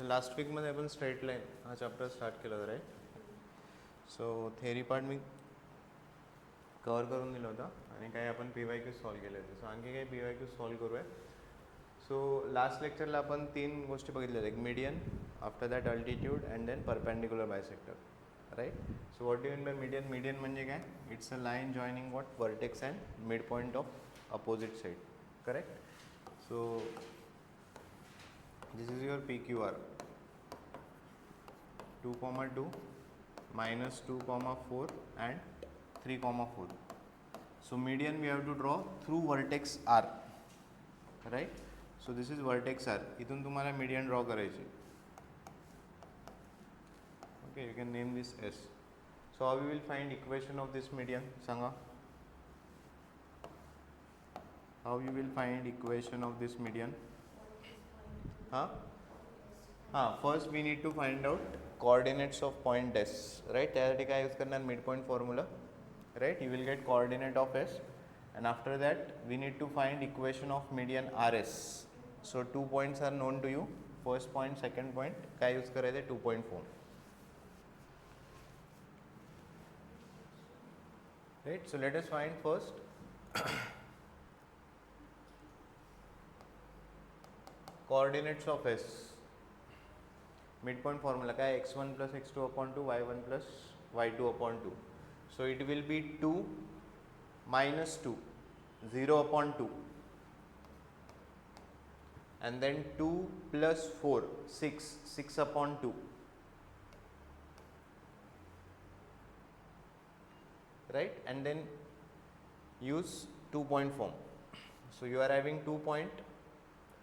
So last वीकमध्ये आपण straight line हा chapter start केला होता राईट. सो थेअरी पार्ट मी कवर करून दिला होता आणि काही आपण PYQ सॉल्व केले होते. सो आणखी काही PYQ सॉल्व करूया. सो लास्ट लेक्चरला आपण 3 गोष्टी बघितल्या, एक median, after that altitude and then perpendicular bisector right. So what do mean by median? Median म्हणजे काय? It's a line joining what vertex and midpoint of opposite side, correct. So this is your PQR 2,2 minus 2,4 and 3,4. So median we have to draw through vertex R, right? So this is vertex R. इथून तुम्हाला median draw करायची. Okay, you can name this S. So how we will find equation of this median? सांगा. How you will find equation of this median? First we need to find out coordinates of point S right. त्यासाठी काय use करणार? Mid point formula right. You will get coordinate of S and after that we need to find equation of median R S. So 2 points are known to you. First point, second point काय use करायचं? 2.4 right. So let us find first coordinates of S. Midpoint formula काय? x1 plus x2 upon 2, y1 plus y2 upon 2. So it will be 2 minus 2, 0 upon 2, and then 2 plus 4, 6, 6 upon 2, right? And then use 2-point form. So you are having 2 point.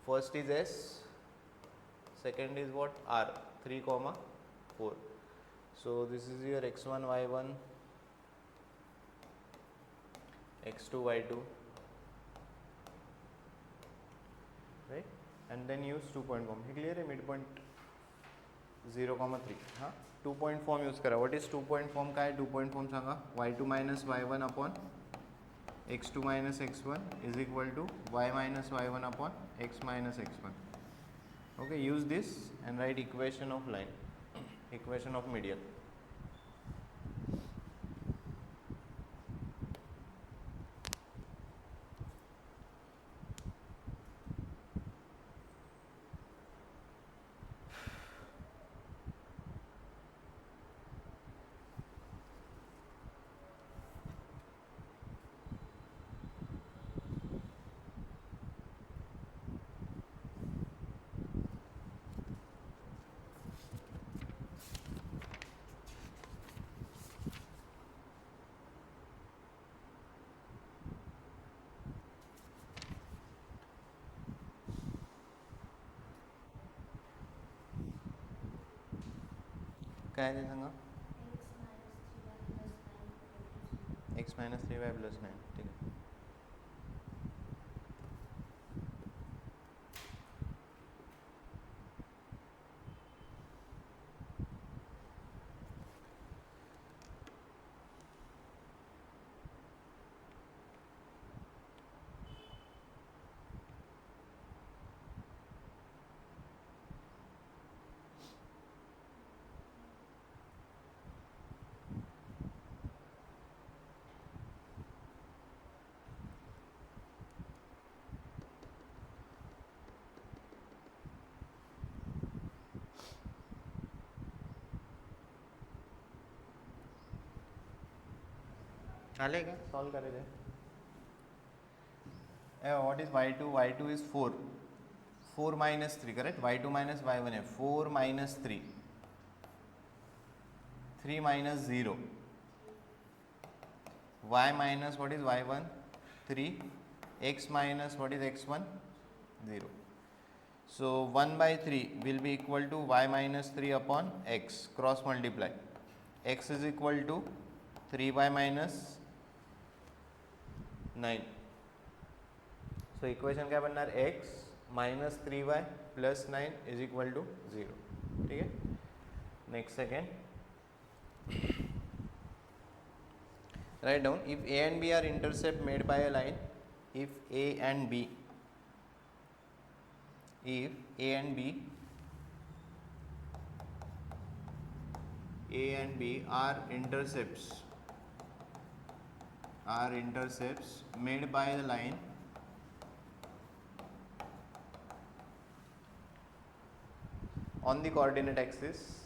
First is S, second is what? R, 3,4. So this is your x1, y1, x2, y2, right? And then use 2-point form. Hey clear है? Midpoint 0,3. हाँ, 2-point form use करा. What is 2-point form? काय 2-point form Sanga? y2 minus y1 upon x2 minus x1 is equal to y minus y1 upon x minus x1. Okay, use this and write equation of line, equation of median. काय ते सांगा? x minus 3y plus 9. ठीक आहे. आले का? Solve करायचं. What is y2? y2 is 4. 4 minus 3, correct? y2 minus y1 है 4 minus 3, 3 minus 0, y minus what is y1? 3, x minus what is x1? 0. So 1 by 3 will be equal to y minus 3 upon x. Cross multiply. X is equal to 3y minus 9. So equation क्या बनना है? x minus 3y plus 9 is equal to 0. ठीक है. Next second, write down if A and B are intercept made by a line. If A and B A and B are intercepts made by the line on the coordinate axis,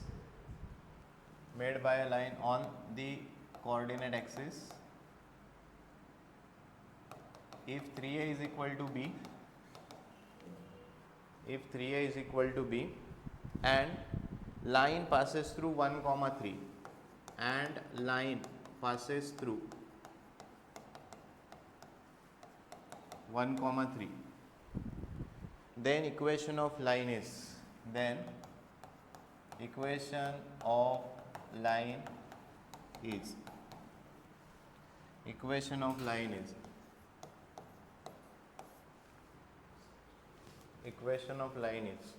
made by a line on the coordinate axis if 3a is equal to b, and line passes through 1 comma 3 and line passes through 1 comma 3, then equation of line is equation of line is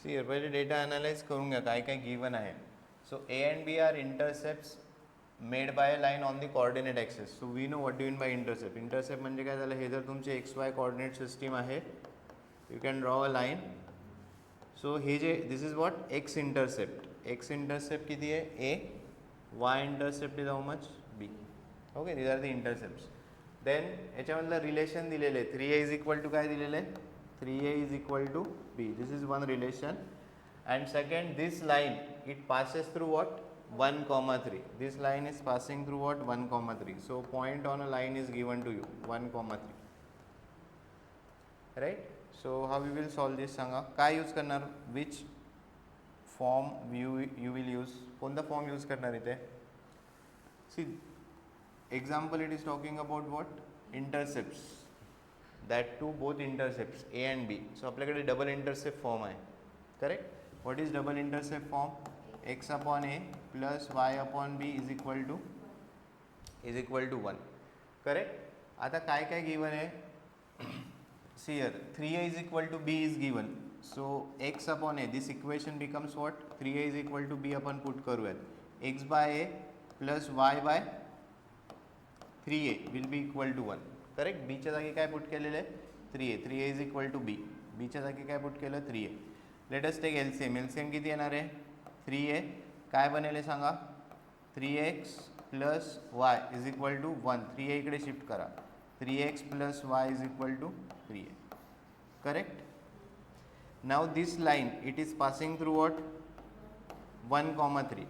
see here पहले data analyse करूँगा काय काय given आहे. So A and B are intercepts made by a line on the coordinate axis. So we know what do you mean by intercept. Intercept म्हणजे काय झालं, हे जर तुमचे XY coordinate system आहे, you can draw a line. So hey J this is what x intercept. X intercept किती आहे A, Y intercept is how much B. Okay, these are the intercepts. Then याच्यामधलं relation दिलेलं आहे 3a is equal to काय दिलेलं आहे 3a is equal to b. This is one relation. And second, this line it passes through what 1 comma 3. This line is passing through what 1 comma 3. So point on a line is given to you 1 comma 3. Right? So how we will solve this सांगा काय use करणार, which form you will use, कोणता form use करणार इथे. See example, it is talking about what intercepts, that two both intercepts A and B. So आपल्याकडे double intercept form आहे. Correct. What is double intercept form, x upon a plus y upon b is equal to 1. Correct. आता काय काय given आहे, see here 3a is equal to b is given. So x upon a, this equation becomes what 3a is equal to b आपण put करूयात. x by a plus y by 3a will be equal to 1. Correct. बीच्या जागी काय put केलेलं आहे 3a is equal to b. बीच्या जागी काय put केलं 3a. Let us take LCM किती येणार आहे 3a, काय बनेल आहे सांगा 3x plus y is equal to 1. 3a इकडे शिफ्ट करा, 3x plus y is equal to 3a. Correct. Now this line it is passing through what 1 comma 3.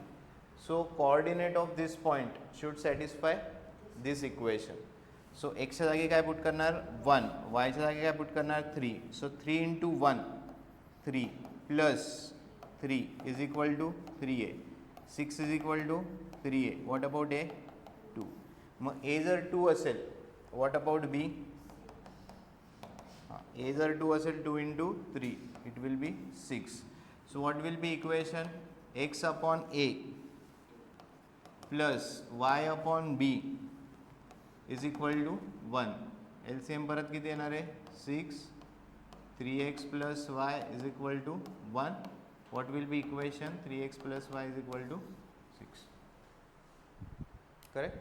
So coordinate of this point should satisfy this equation. So एक्सच्या जागी काय put करणार 1, वायच्या जागी काय put करणार 3. So 3 into 1 3 plus 3 is equal to 3a. 6 is equal to 3a. What about a 2. मग a जर 2 असेल व्हॉट अबाउट b, a जर 2 असेल 2 into 3 it will be 6. So what will be equation, x upon a plus y upon b is equal to 1. LCM परत किती येणार आहे 6. 3x plus y is equal to 1. What will be equation 3x plus y is equal to 6. Correct.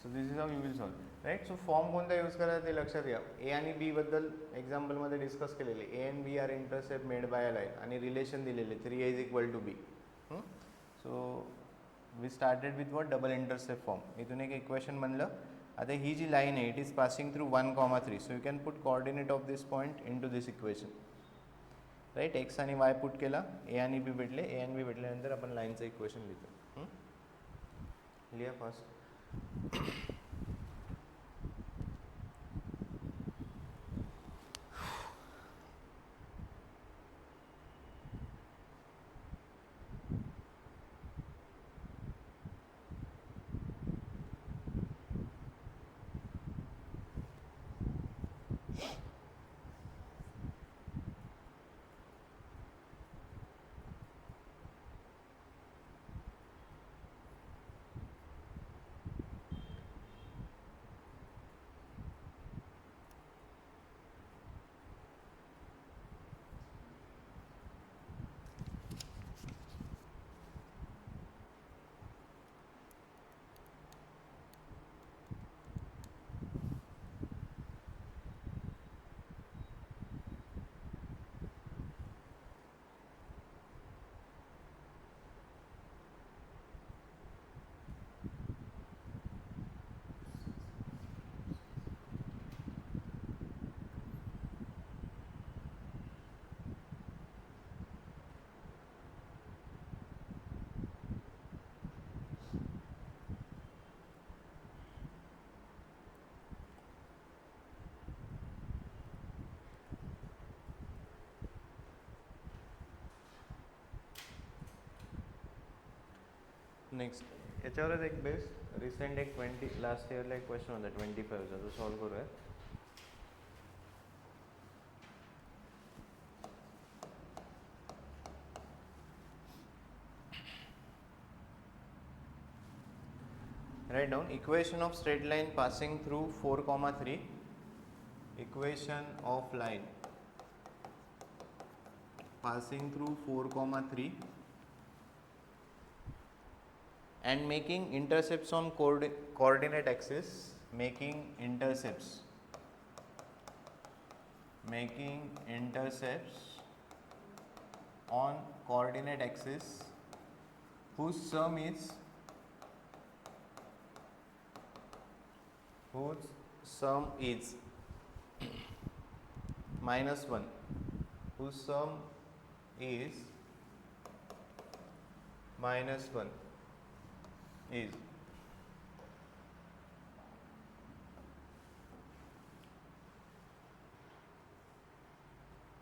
So this is how you will solve. Right. So form कोणता use करायचा ते लक्षात घ्या. ए आणि बी बद्दल एक्झाम्पलमध्ये डिस्कस केलेले. A and B are intercept made by a line आणि रिलेशन दिलेले 3a is equal to b. So we started with what double intercept form. इथून एक इक्वेशन बनलं. आता ही जी लाईन आहे it is passing through 1 comma 3. So you can put coordinate of this point into this equation. Right. X आणि Y put केला, ए आणि बी भेटले. ए आणि बी भेटल्यानंतर आपण लाईनचं इक्वेशन लिहितो. लिहा फास्ट. नेक्स्ट याच्यावरच एक बेस्ट रिसेंट एक 20 लास्ट इयरला एक क्वेश्चन होता 25चा, तो सॉल्व करूया. Write down equation of straight line passing through 4,3. Equation of line passing through 4,3 and making intercepts on coordinate axis. Making intercepts on coordinate axis whose sum is -1, whose sum is -1 is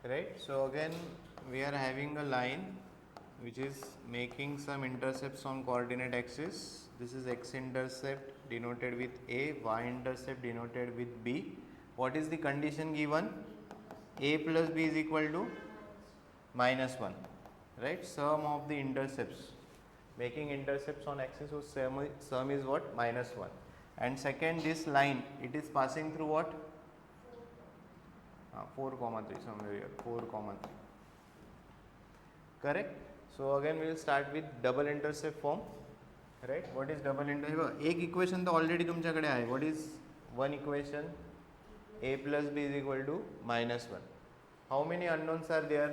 right. So again we are having a line which is making some intercepts on coordinate axis. This is x intercept denoted with A, y intercept denoted with B. What is the condition given? A plus B is equal to -1, right? Sum of the intercepts, making intercepts on axis whose sum is what? -1. And second, this line, it is passing through what? 4,3, somewhere here, 4,3. Correct? So again we will start with double intercept form, right? What is double intercept? एक equation तो already तुमच्याकडे आहे. What is one equation? A plus B is equal to -1. How many unknowns are there?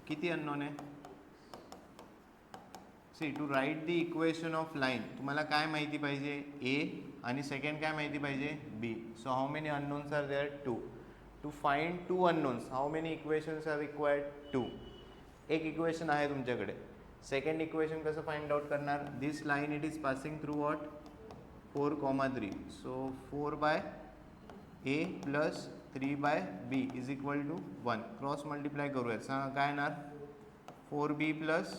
किती unknown आहे? See, to write the equation of line, तुम्हाला काय माहिती पाहिजे? A आणि second काय माहिती पाहिजे? B. So how many unknowns are there? 2. To find two unknowns, how many equations are required? 2. एक इक्वेशन आहे तुमच्याकडे. सेकंड इक्वेशन कसं फाइंड आउट करणार? This line it is passing through what? 4,3. So 4/A plus 3/B is equal to 1. Cross multiply करूयात. सांगा काय येणार? 4B plus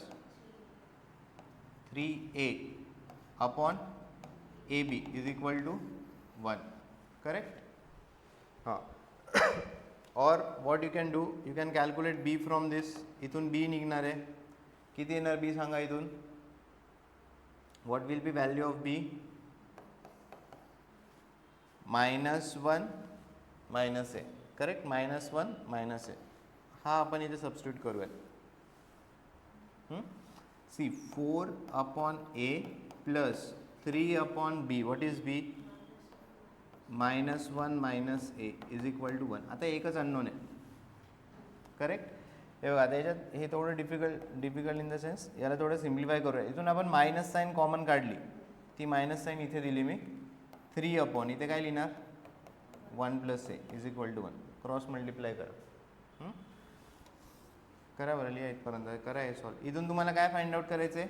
3A upon AB is equal to 1. Correct? हां. और what you can do, you can calculate B from this. इथून B निघणार आहे. किती येणार B सांगा इथून? What will be value of B? -1 -A. Correct? -1 -A. हा आपण इथे सबस्टिट्यूट करूयात. See 4 upon A plus 3 upon B. What is B? -1 -A is equal to 1. आता एकच अननोन आहे. करेक्ट? हे बघा, आता याच्यात हे थोडं डिफिकल्ट इन द सेन्स, याला थोडं सिम्प्लिफाय करूया. इथून आपण मायनस साईन कॉमन काढली, ती मायनस साईन इथे दिली मी. 3 अपॉन इथे काय लिहिणार? 1 plus A is equal to 1. Cross multiply करा. करा बरं, लिहा इथपर्यंत. करा हे सॉल्व. इथून तुम्हाला काय फाइंड आउट करायचं आहे?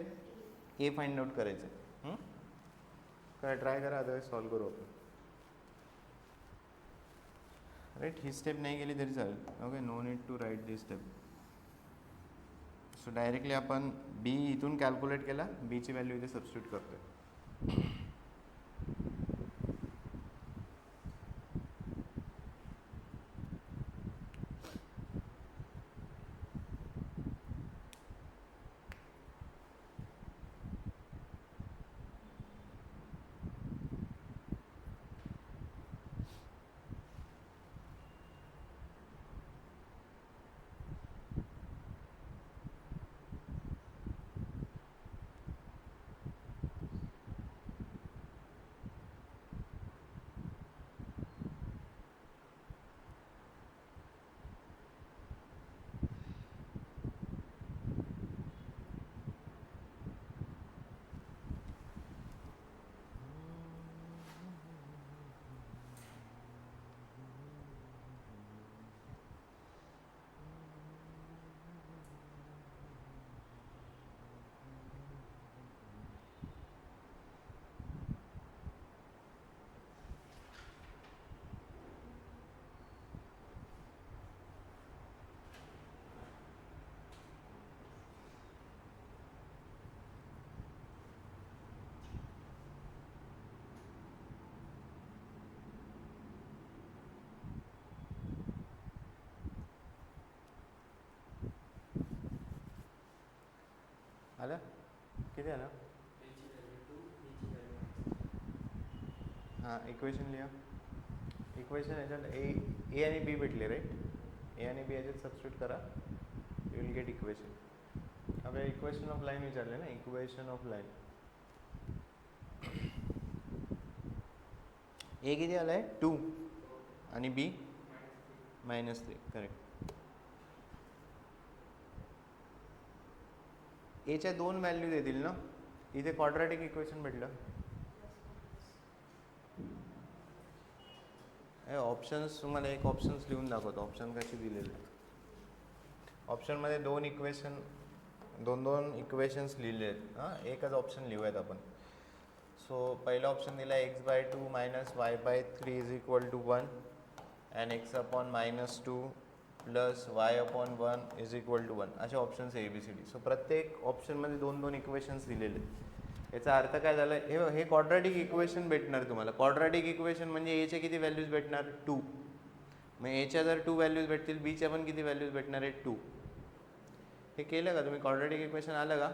A फाइंड आउट करायचं आहे. करा, ट्राय करा, अदरवाईज सॉल्व करू आपण. राईट? ही स्टेप नाही गेली तरी चालेल. Okay, no need to write this step. So directly आपण B इथून कॅल्क्युलेट केला, B ची व्हॅल्यू इथे सबस्टिट्यूट करतोय. आला किती आला हां इक्वेशन लिहा इक्वेशन याच्यात ए आणि बी भेटले राईट ए आणि बी याच्यात सबस्टिट्यूट करा यू विल गेट इक्वेशन आपल्याला इक्वेशन ऑफ लाईन विचारले ना इक्वेशन ऑफ लाईन ए किती आला आहे 2 आणि बी -3 करेक्ट एच्या 2 व्हॅल्यू देतील ना इथे क्वाड्रॅटिक इक्वेशन भेटलं ऑप्शन्स तुम्हाला एक ऑप्शन्स लिहून दाखवतो ऑप्शन कशी दिलेले ऑप्शनमध्ये दोन इक्वेशन्स लिहिले आहेत हां एकच ऑप्शन लिहूयात आपण सो पहिला ऑप्शन दिला x/2 - y/3 = 1 and x/-2 + y/1 = 1 असे ऑप्शन्स ABCD सो प्रत्येक ऑप्शनमध्ये दोन इक्वेशन्स दिलेले याचा अर्थ काय झाला हे क्वाड्रॅटिक इक्वेशन भेटणार तुम्हाला क्वाड्रॅटिक इक्वेशन म्हणजे एचे किती व्हॅल्यूज भेटणार 2 मग एच्या जर 2 व्हॅल्यूज भेटतील बीच्या पण किती व्हॅल्यूज भेटणार आहे 2 हे केलं का तुम्ही क्वाड्रॅटिक इक्वेशन आलं का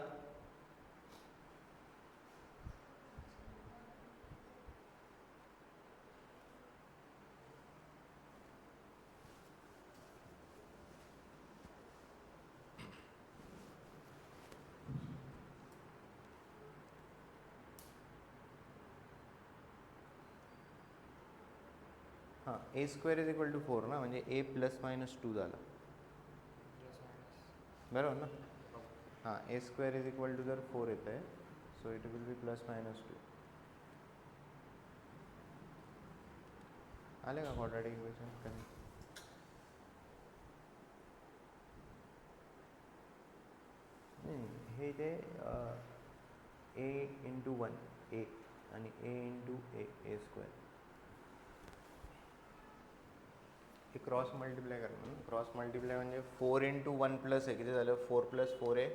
हां a² = 4 ना म्हणजे a ± 2 झाला बरोबर ना हां a² = जर 4 येत आहे सो इट विल बी ±2 आले का क्वाड्रॅटिक इक्वेशन काही नाही हे इथे a × 1 a आणि a × a² हे क्रॉस मल्टिप्लाय करणं क्रॉस मल्टिप्लाय म्हणजे 4 × 1 + a किती झालं 4 + 4a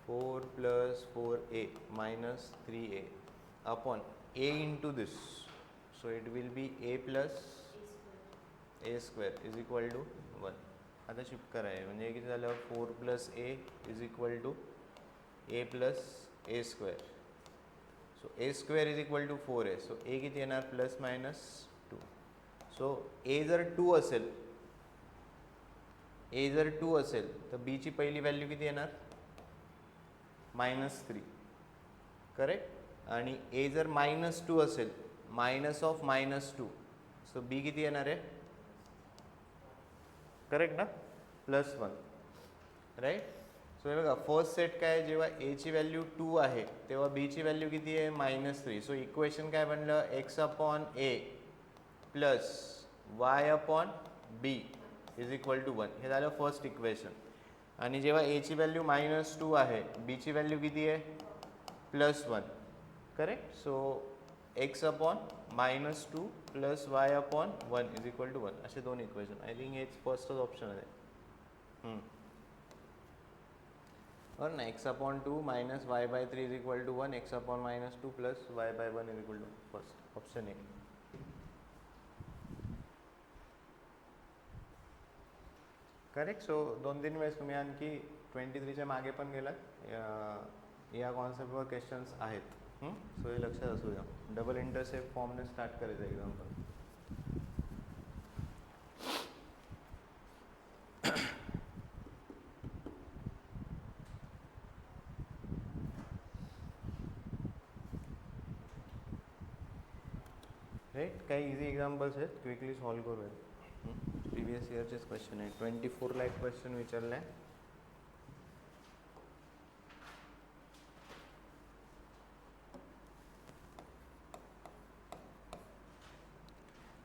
4 + 4a - 3a upon a into this so it will be a plus a² = 1 आता शिफ्ट करायचं म्हणजे किती झालं 4 + a = a plus a². So a² = 4a. So a किती येणार ±2. सो a जर 2 असेल तर b ची पहिली व्हॅल्यू किती येणार -3 करेक्ट आणि a जर -2 असेल -2 सो b किती येणार आहे करेक्ट ना +1 राईट. सो हे बघा फर्स्ट सेट काय जेव्हा a ची व्हॅल्यू 2 आहे तेव्हा b ची व्हॅल्यू किती आहे -3. सो इक्वेशन काय बनलं x/a प्लस y/b = 1 हे झालं फर्स्ट इक्वेशन. आणि जेव्हा a ची व्हॅल्यू -2 आहे b ची व्हॅल्यू किती आहे +1 करेक्ट. सो x/-2 + y/1 = 1 असे दोन इक्वेशन. आय थिंक हेच फर्स्टच ऑप्शन आहे और ना x/2 - y/3 = 1 x/-2 + y/1 = 1 first option A. Correct. So 2-3 वेळेस तुम्ही आणखी 23च्या मागे पण गेलात या कॉन्सेप्टवर क्वेश्चन्स आहेत. सो हे लक्षात असू द्या. डबल इंटरसेप्ट फॉर्मने स्टार्ट करायचं एक्झाम्पल. राईट. काही इझी एक्झाम्पल्स आहेत क्विकली सॉल्व करूयात. प्रिव्हियस इयरचेच क्वेश्चन आहे. 24 लाख क्वेश्चन विचारलं आहे.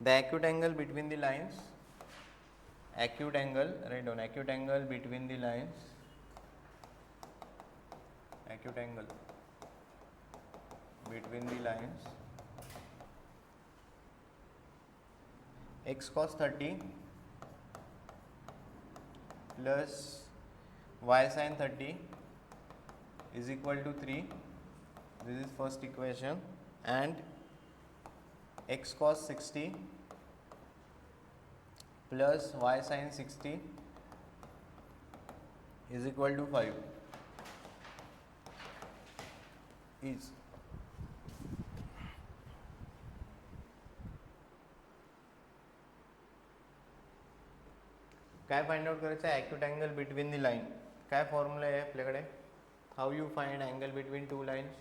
The acute angle between the lines, acute angle, write down acute angle between the lines, acute angle between the lines x cos 30 plus y sin 30 is equal to 3. This is first equation. And x cos 60 plus y sin 60 is equal to 5 is काय find out करायचं आहे? Acute angle between the line. काय formula आहे आपल्याकडे? How you find angle between two lines?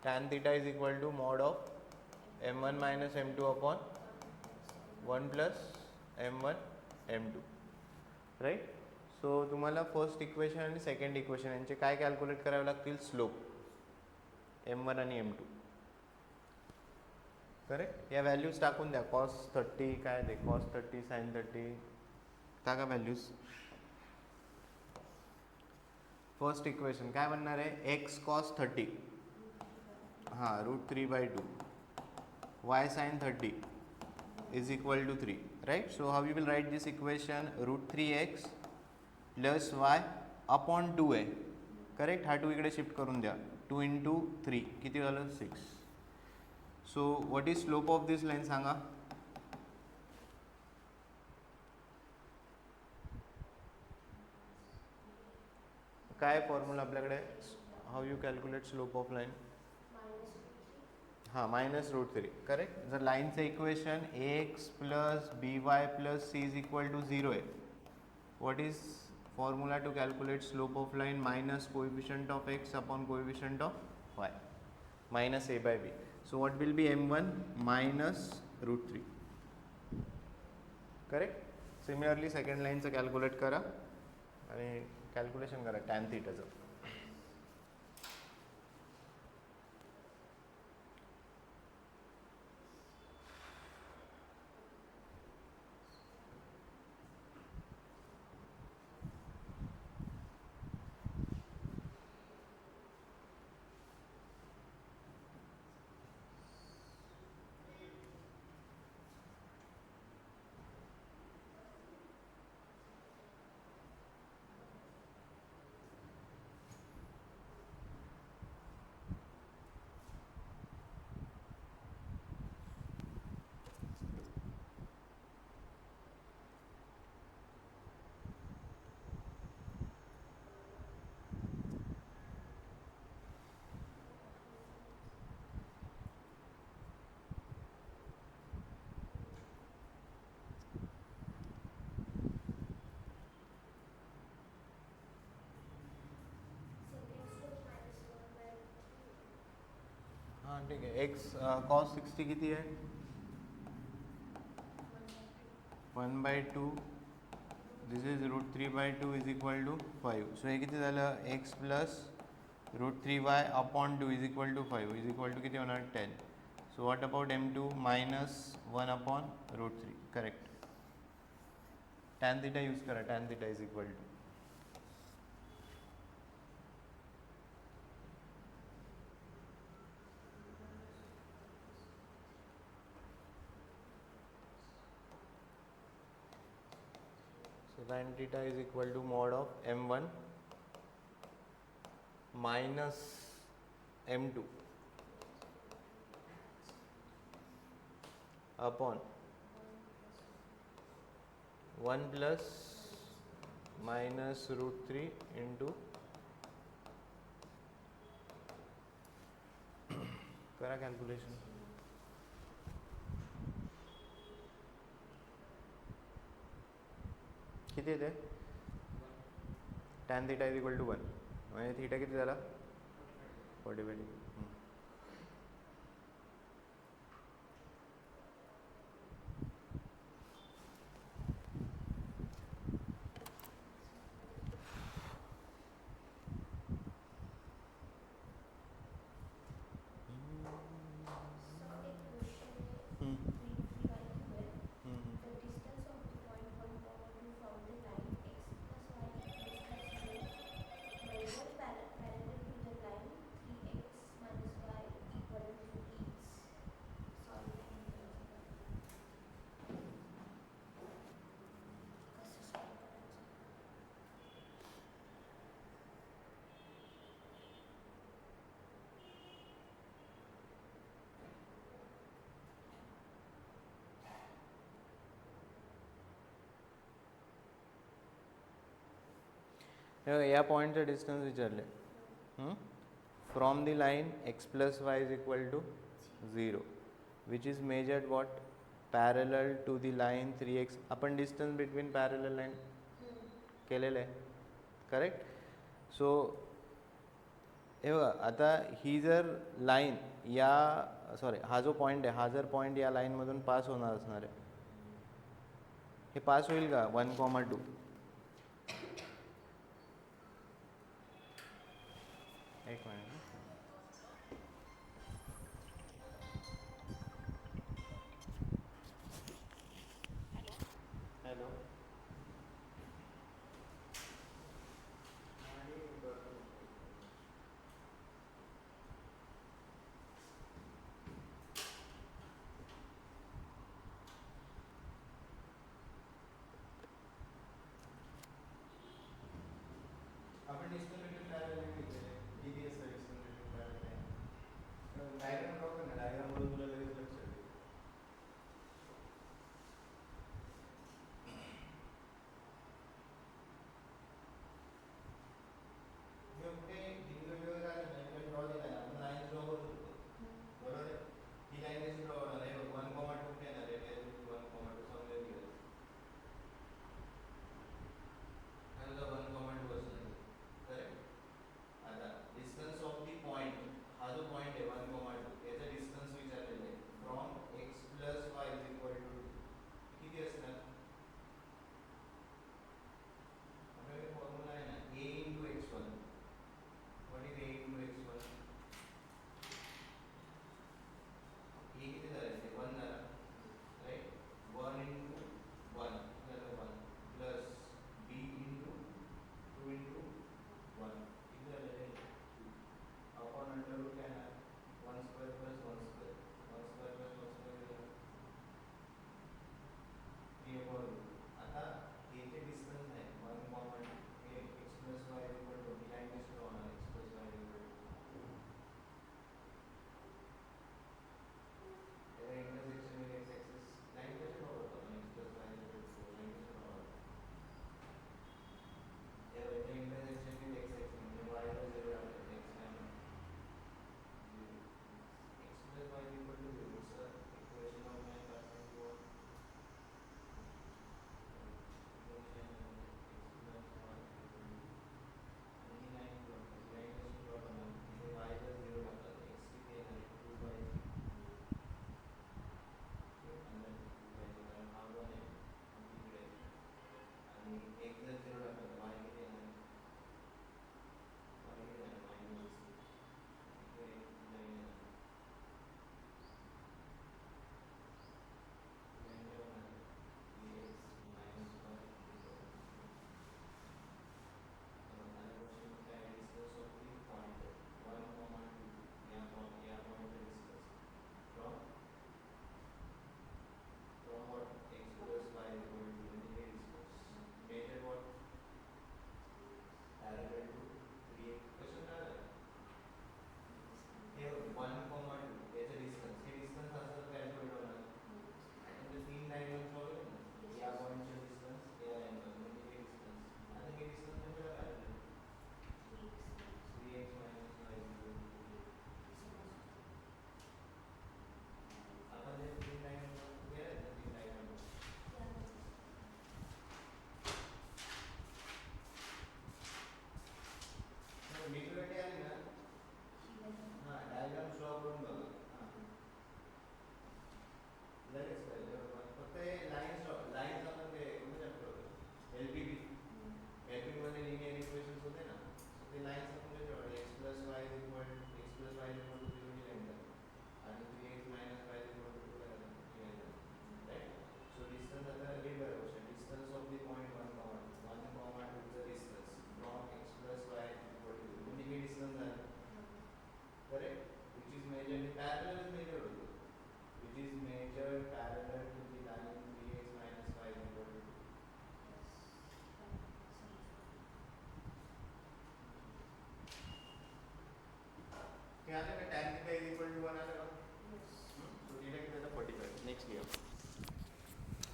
tan theta is equal to mod of m1 minus m2 upon 1 plus m1 m2, right. सो तुम्हाला first equation आणि second equation यांचे काय calculate करावे लागतील? Slope m1 आणि m2, करेक्ट. या values टाकून द्या. cos 30 काय ते cos 30 sin 30 टाका व्हॅल्यूज. फर्स्ट इक्वेशन काय बनणार आहे? x cos 30 हां √3/2 y sin 30 is equal to 3, right? So how you will write this equation? √3x plus y upon 2a, correct. हा 2 इकडे शिफ्ट करून द्या. 2 into 3 किती झालं? 6. So what is slope of this line सांगा. काय फॉर्म्युला आपल्याकडे? How you calculate slope of line? हां -√3, करेक्ट. जर लाईनचं equation ax plus by plus c is equal to 0 आहे, what is formula to calculate slope of line? Minus coefficient of x upon coefficient of y minus a/b. So what will be m1 minus √3, correct. Similarly second लाईनचं calculate करा आणि calculation करा tan थीटाचं. हां ठीक आहे. x cos 60 किती आहे? 1/2. This is √3/2 is equal to 5. So हे किती झालं? x plus √3y upon 2 is equal to 5 is equal to किती होणार? 10. So what about m2? Minus 1 upon √3, correct. tan theta use करा. tan theta is equal to tan theta is equal to mod of m1 minus m2 upon 1 plus minus √3 into करा calculation. किती येते? tan theta is equal to 1 म्हणजे theta किती झाला? 40/2. या पॉईंटचं distance विचारले. From the line X plus Y is equal to 0 which is measured what parallel to the line 3x. आपण डिस्टन्स बिटवीन पॅरलल लाईन केलेलं आहे करेक्ट. सो हे बघा आता ही जर लाईन या हा जो पॉईंट आहे हा जर पॉईंट या लाईनमधून पास होणार असणार आहे, हे पास होईल का 1,2. एक मिनिट. हॅलो. आपण डिस्टन्स बिटवीन पॅरलल लाईन घेतलेले किती असतं distance between parallel line. Diagram draw कर ना. डायग्राम बघून तुला लगेच लक्षात येईल. कुठे इंडिव्हिज्युअल झालं ना इकडे ड्रॉ दिला आहे आपण लाईन ड्रॉ करू शकतो बरोबर आहे. ही लाईन कशी ड्रॉ होणार आहे 1,2 कुठे येणार आहे 1,2 समजून घ्या. हा तुझा 1,2 असणार करेक्ट. आता डिस्टन्स ऑफ दी पॉईंट हा जो पॉईंट आहे 1,2 याचा डिस्टन्स विचारलेलं आहे from X plus Y is equal to किती असणार. आपल्याकडे फॉर्म्युला आहे ना a into x1. What is a into x1. a किती झालं ते 1 झाला राईट. 1 इंटू 1 झालं 1 प्लस b इंटू 2 इंटू 1 किती झालं ते 2 अपॉन अंडर रूट काय येणार 1 square plus 1 square 1 square plus 1 square झालं 3 अपॉन रूट. आता हे जे डिस्टन्स आहे 1,2 हे x plus Y equal to ही लाईन कशी ड्रॉ होणार x plus Y equal to या intersection with x axis line कशी ड्रॉ करतो आपण x plus Y equal to line कशी ड्रॉ करतो या इंटरसेक्शन विथ एक्स ॲक्सिस म्हणजे वाय ला 0 टाकलं एक्स ला 0 X plus Y equal to 0 sir equation of line passing through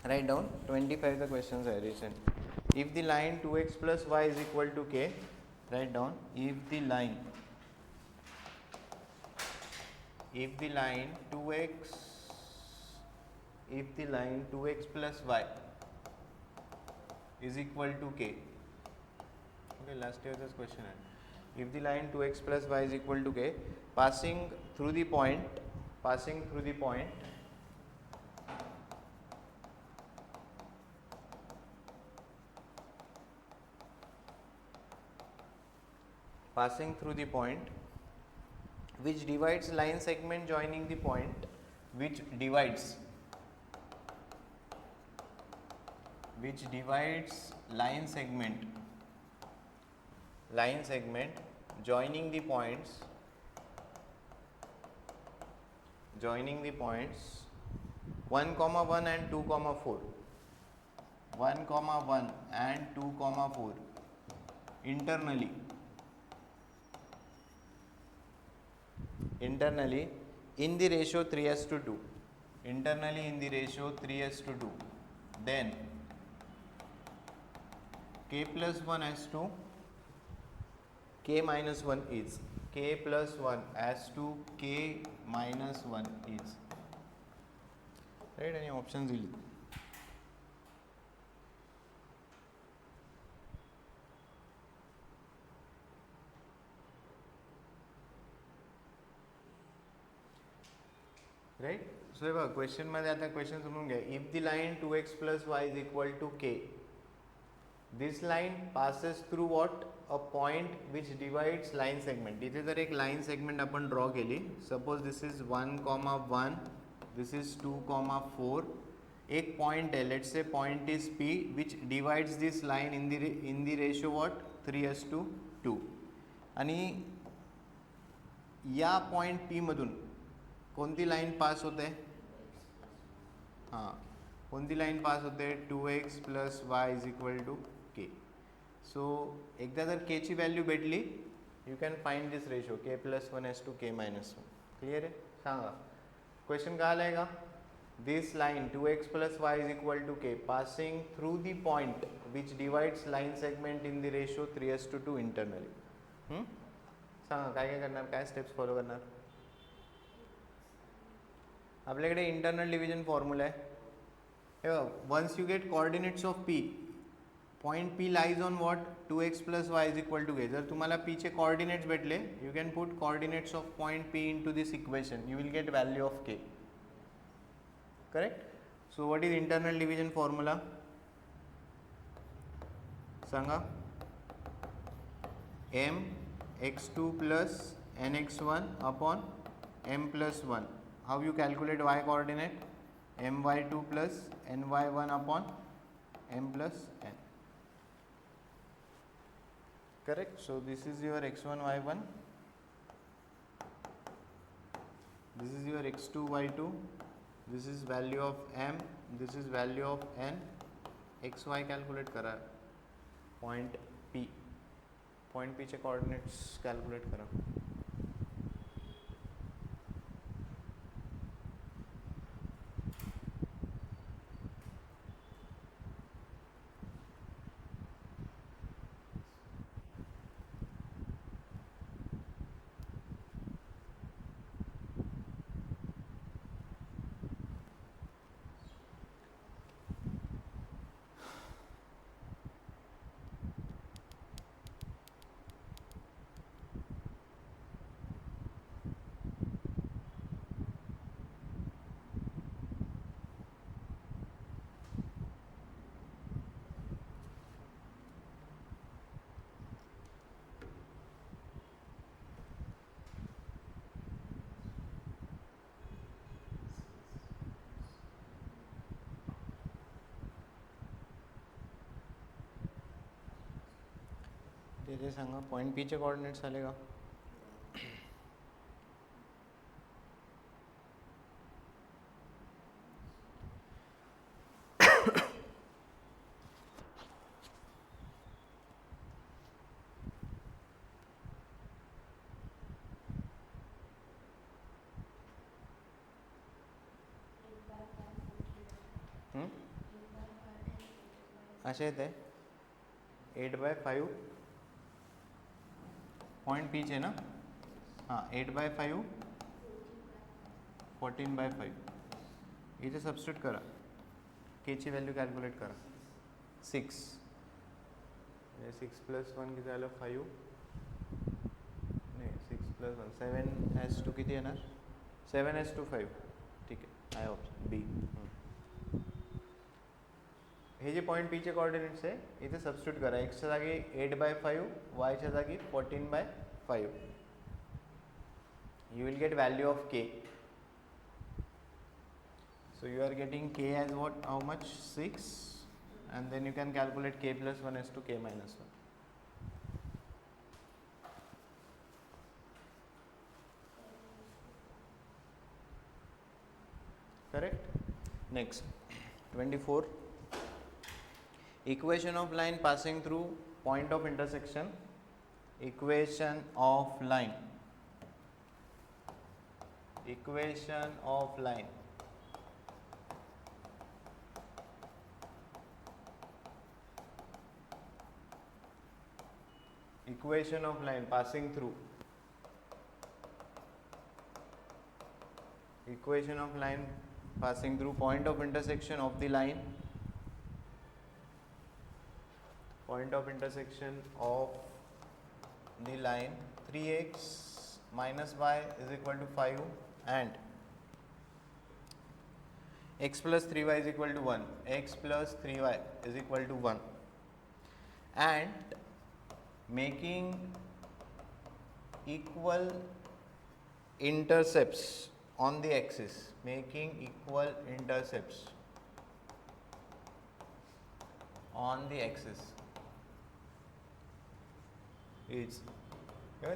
Write down 25 the questions I recent. if the line 2x plus y is equal to k, write down, if the line 2x plus y is equal to k. Okay, last year this question had. If the line 2x plus y is equal to k, passing through the point which divides line segment joining the point, which divides line segment joining the points 1, 1 and 2, 4. 1, 1 and 2, 4 internally in the ratio 3:2. Then k plus 1 as to k minus 1 is right. Any options will right. So बघा question मध्ये आता question समजून घ्या. If the line 2x plus y is equal to k, this line passes through what? A point which divides line segment. इथे जर एक line segment आपण draw केली, suppose this is 1, 1, this is 2, 4. एक पॉइंट है, let's say point is p which divides this line in the ratio what? 3:2. आणि या point p मधून कोणती लाइन पास होते? हाँ, कोणती लाइन पास होते? 2x plus y is equal to k. सो एकदा जर k ची व्हॅल्यू भेटली, you can find this ratio k plus 1 as to k minus 1. Clear आहे? सांगा क्वेश्चन काय आलाय? This line 2x plus y is equal to k passing through the point which divides line segment in the ratio 3:2 internally. सांगा काय करणार, काय steps follow करणार? आपल्याकडे internal division formula आहे. Once you get coordinates of P, point P lies on what? 2x plus y is equal to k. जर तुम्हाला p चे coordinates भेटले, you can put coordinates of point p into this equation, you will get value of k. Correct. So what is internal division formula? Sanga. m x2 plus nx1 upon m plus 1. How you calculate y coordinate? my2 plus ny1 upon m plus n. Correct. So this is your x1 y1, this is your x2 y2, this is value of m, this is value of n. xy calculate करा, point p चे coordinates calculate करा. ते सांगा, point P चे coordinates आले का? असे येते. 8/5 point पीछे ना, हाँ 8/5 14/5 इथे सबस्टिट्यूट करा, केची व्हॅल्यू कॅल्क्युलेट करा 6 6 + 1 किती झालं 5 नाही 6 + 1 7s2 किती येणार 7s2 5 ठीक आहे आय ऑप्शन बी. हे जे पॉईंट पीचे कॉर्डिनेट्स आहे इथे सबस्टिट्यूट करा, एक्सच्या जागी 8/5 वायच्या जागी 14/5 you will get value of k. So you are getting k as what, how much 6, and then you can calculate k + 1 as to k - 1. Correct. Next 24, equation of line passing through point of intersection. Equation of line passing through point of intersection of the line 3x minus y is equal to 5 and x plus 3y is equal to 1, and making equal intercepts on the axis, is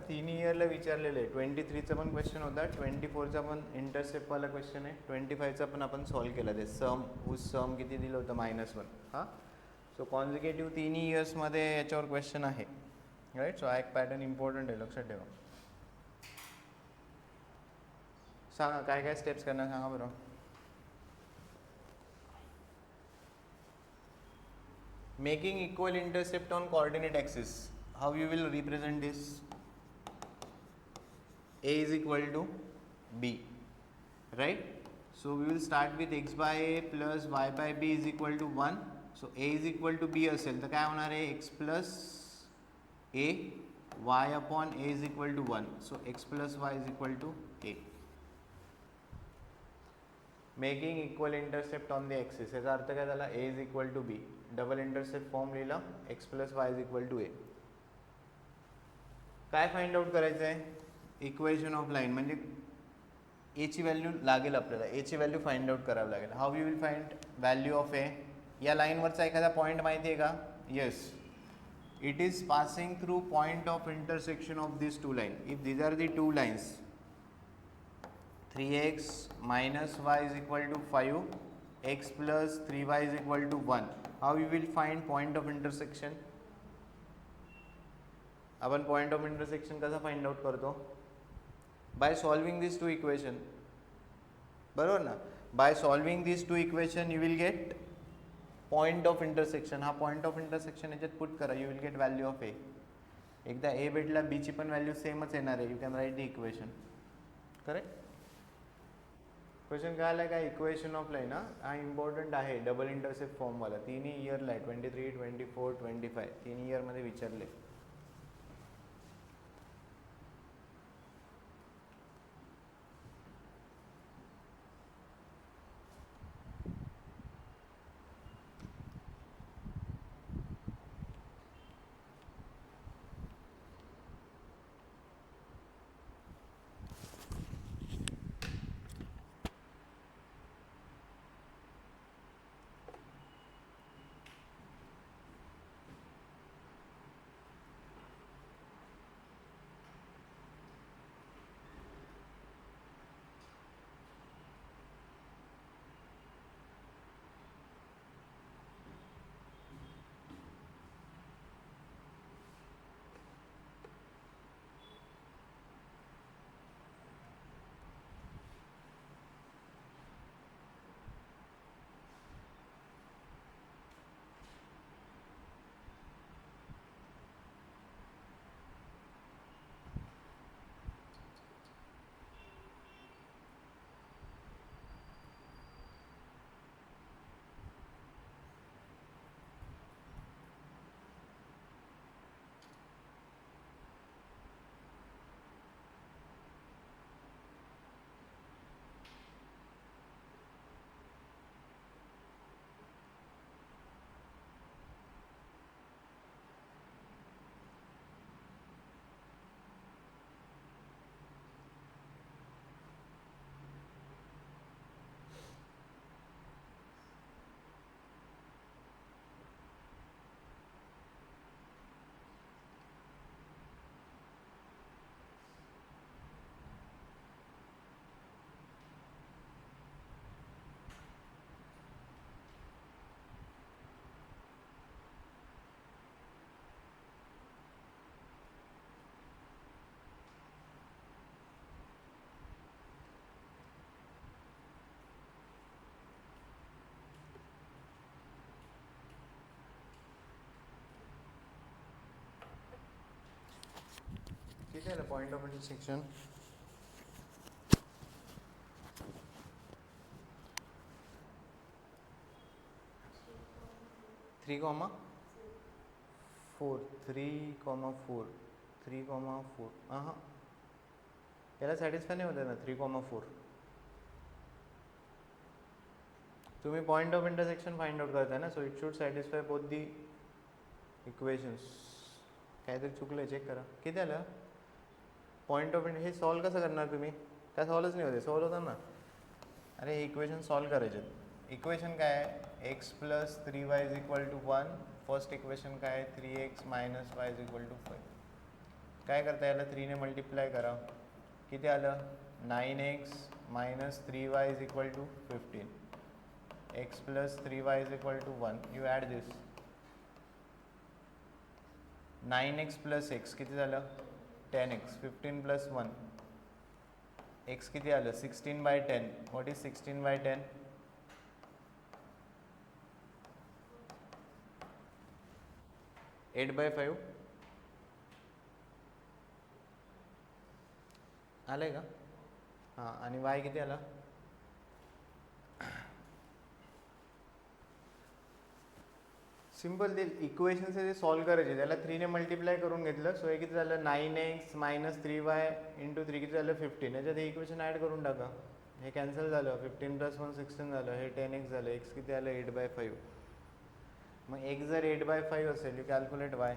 तिन्ही इयरला विचारलेलं आहे. 23चा पण question होता, 24चा पण इंटरसेप्टवाला question आहे, 25चा पण आपण सॉल्व केला ते सम किती दिलं होतं -1. हां सो कॉन्झिक्युटिव्ह तिन्ही इयर्समध्ये याच्यावर क्वेश्चन आहे राईट. सो हा एक पॅटर्न इम्पॉर्टंट आहे, लक्षात ठेवा. सांगा काय काय स्टेप्स करणार सांगा बरं. Making equal intercept on coordinate axis, how you will represent this? A is equal to B, right? So we will start with x by a plus y by b is equal to 1. So A is equal to B असेल तर काय होणार आहे, x plus a, y upon a is equal to 1. So x plus y is equal to a. Making equal intercept on the axis, याचा अर्थ काय झाला, A is equal to B, double intercept form लिहिला, x plus y is equal to a. काय find out करायचं आहे, equation of line म्हणजे ए ची व्हॅल्यू लागेल आपल्याला, ए ची व्हॅल्यू फाइंड आउट करावी लागेल. How you will find value of a. या लाईनवरचा एखादा पॉईंट माहिती आहे का, yes, it is passing through point of intersection of this two line. If these are the two lines 3x minus y is equal to 5, x plus 3y is equal to 1, how you will find point of intersection? आपण point of intersection कसा find out करतो, by solving this two equation, बरोबर ना. By solving this two equation you will get point of intersection. हा पॉइंट of इंटरसेक्शन याच्यात put करा, you will get value of a. एकदा ए भेटला बी ची पण व्हॅल्यू सेमच येणार आहे, you can right the equation. Correct. Question काय आला काय, इक्वेशन ऑफ लाईन. हा इम्पॉर्टंट आहे, डबल इंटरसेप्ट फॉर्मवाला, तिन्ही इयरला आहे, 23, 24, 25 तिन्ही इयरमध्ये विचारले. किती आलं पॉईंट ऑफ इंटरसेक्शन? 3,4 3,4 3,4 हां याला सॅटिस्फाय नाही होतं ना 3,4. तुम्ही point of intersection find out करताय ना, so it should satisfy both the equations. काहीतरी चुकलं चेक करा. किती आलं पॉईंट ऑफ हे सॉल्व कसं करणार तुम्ही? काय सॉल्वच नाही होते, सॉल्व होतं ना. अरे हे इक्वेशन सॉल्व करायचे. इक्वेशन काय आहे? X plus 3y is equal to 1. First equation काय आहे? 3x minus Y is equal to 5. काय करता याला 3 ने मल्टिप्लाय करा. किती आलं? 9x minus 3y is equal to 15. x plus 3y is equal to 1. You add this. 9x plus x किती झालं? 10x. 15 plus 1. x किती आलं? 16 by 10. What is 16 by 10? 8 by 5. आलंय का? हां आणि y किती आला? सिम्पल. ते इक्वेशन्स जे सॉल्व करायचे त्याला 3 ने मल्टिप्लाय करून घेतलं. सो हे किती झालं? 9x मायनस 3y इंटू 3 किती झालं? 15. याच्यात हे इक्वेशन ॲड करून टाका. हे कॅन्सल झालं. 15 प्लस 1 16 झालं. हे 10x झालं. x किती आलं? 8 by 5. मग x जर 8 by 5 असेल, यू कॅल्क्युलेट y.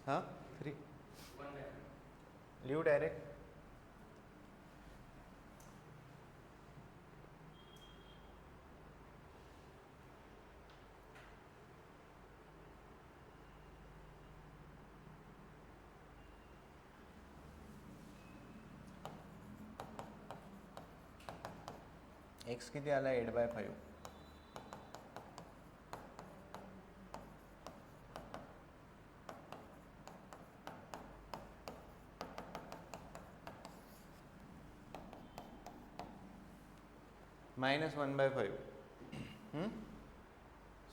हां 3 लिहू डायरेक्ट. x किती आला? 8 by 5. Minus 1 by 5.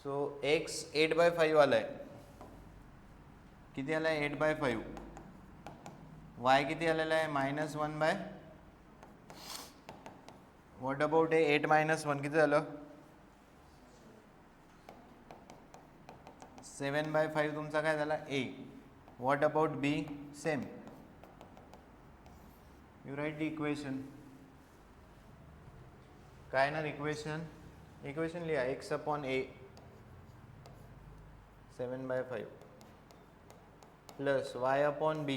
So x 8 by 5 आला आहे. किती आला आहे? 8 by 5. y किती आलेला आहे? Minus 1 by. व्हॉट अबाउट हे 8 मायनस 1 किती झालं? 7 by 5 तुमचा काय झाला? a. What about b? Same. You write the equation. काय ना इक्वेशन? इक्वेशन लिहा. x upon a 7 by 5 plus y upon b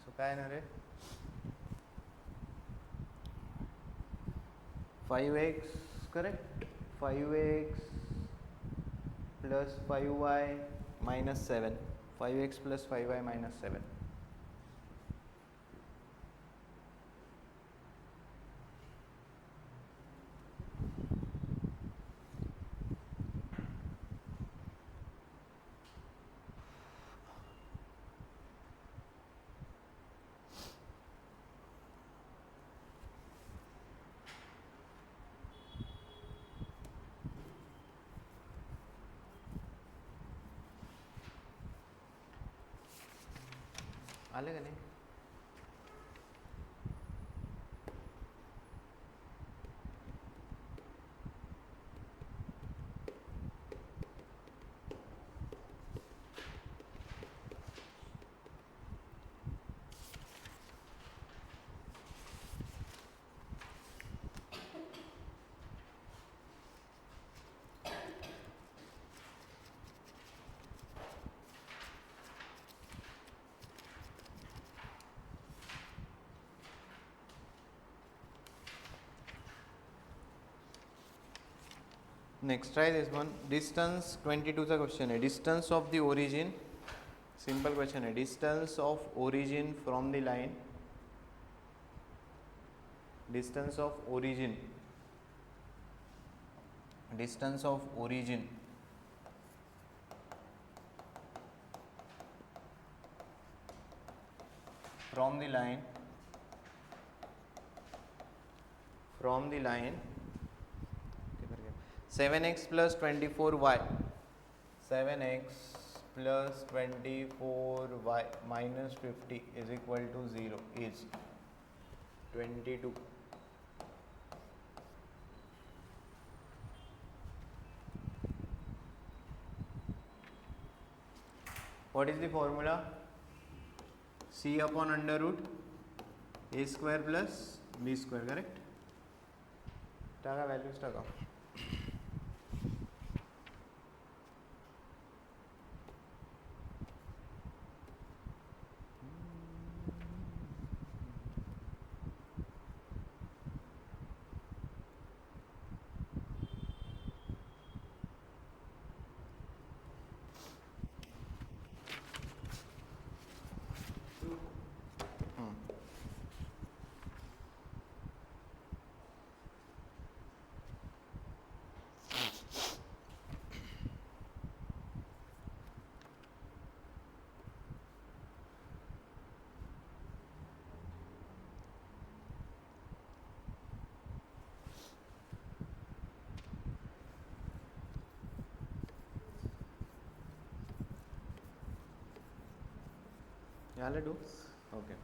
so काय ना रे 5x correct. 5x plus 5y minus 7. 5x plus 5y minus 7. आले का नाही? Next try this one. Distance 22चा क्वेश्चन आहे. Distance of the origin, simple question आहे. Distance of origin from the line, distance of origin, distance of origin from the line, from the line 7x plus 24y, 7x plus 24y minus 50 is equal to 0 is 22. What is the formula? C upon under root a square plus b square, correct? टाका values टाका. याला do okay.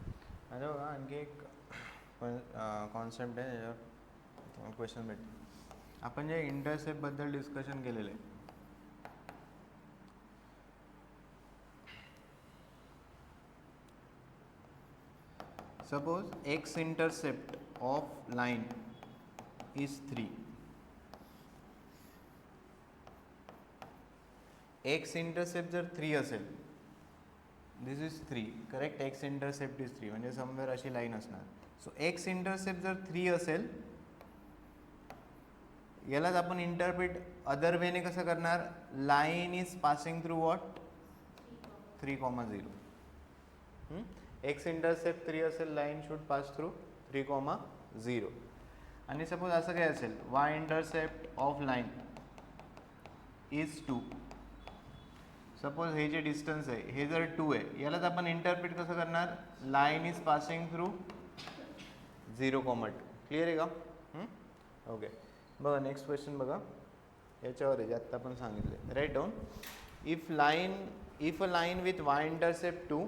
आता बघा आणखी एक concept आहे त्याच्यावर question भेटते. आपण जे इंटरसेप्टबद्दल डिस्कशन केलेलं आहे, suppose x intercept of line is 3, x intercept जर 3 असेल, this is 3, correct. X intercept is 3 म्हणजे समवेअर अशी लाईन असणार. सो एक्स इंटरसेप्ट जर 3 असेल, यालाच आपण इंटरप्रिट अदर वेने कसं करणार? Line is passing through what? 3,0. X intercept 3 असेल, लाईन शुड पास थ्रू 3,0. आणि सपोज असं काय असेल, y intercept of line is 2. Suppose हे जे डिस्टन्स आहे हे जर 2 आहे, यालाच आपण इंटरप्रिट कसं करणार? Line is passing through 0,2. Clear आहे का? ओके. बघा नेक्स्ट क्वेश्चन बघा, याच्यावर आहे जे आत्ता आपण सांगितले. Write down. If a line with Y intercept 2,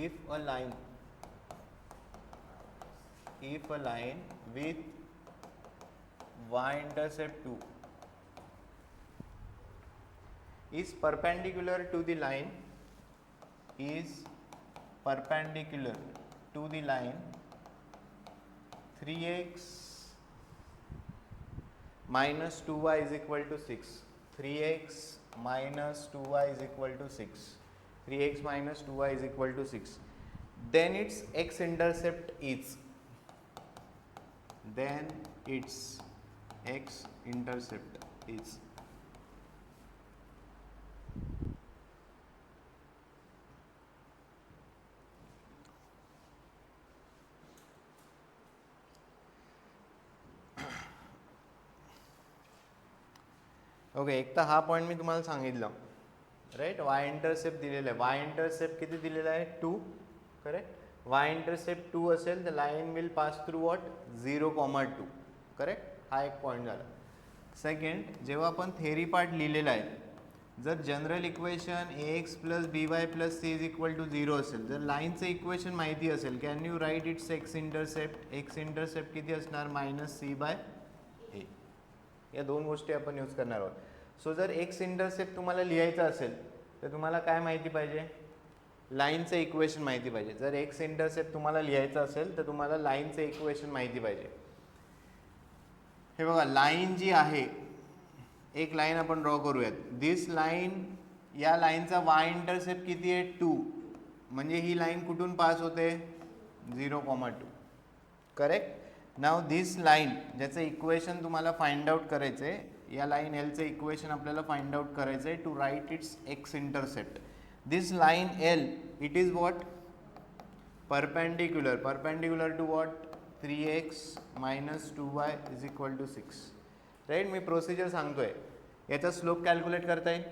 if a line with y-intercept 2 is perpendicular to the line, 3x minus 2y is equal to 6. 3x minus 2y is equal to 6. 3x minus 2y is equal to 6. Then its x-intercept is. Then its x-intercept is. Okay. एक तर हा point मी तुम्हाला सांगितलं, right. वाय intercept दिलेला आहे. वाय intercept किती दिलेला आहे? 2, करेक्ट. वाय इंटरसेप्ट 2 असेल तर line will pass through what? 0,2, correct. हा एक पॉईंट झाला. सेकंड, जेव्हा आपण थेरी पार्ट लिहिलेला आहे, जर general equation ax plus by plus c is equal to 0 असेल, जर लाईनचं इक्वेशन माहिती असेल, can you write its x intercept? X intercept किती असणार? -c/a. या दोन गोष्टी आपण यूज करणार आहोत. सो जर एक्स इंटरसेप्ट तुम्हाला लिहायचं असेल तर तुम्हाला काय माहिती पाहिजे? लाईनचं इक्वेशन माहिती पाहिजे. जर एक्स इंटरसेप्ट तुम्हाला लिहायचं असेल तर तुम्हाला लाईनचं इक्वेशन माहिती पाहिजे. हे बघा, लाईन जी आहे, एक लाईन आपण ड्रॉ करूयात. दिस लाईन, या लाईनचा वाय इंटरसेप्ट किती आहे? 2. म्हणजे ही लाईन कुठून पास होते? 0,2. करेक्ट. नाव दिस लाईन ज्याचं इक्वेशन तुम्हाला फाइंड आउट करायचं आहे, या लाईन एलचं इक्वेशन आपल्याला फाइंड आउट करायचं आहे to write its x intercept. This line L it is what, perpendicular to what, 3x minus 2y is equal to 6. Right. मी प्रोसिजर सांगतोय. याचा स्लोप कॅल्क्युलेट करता येईल,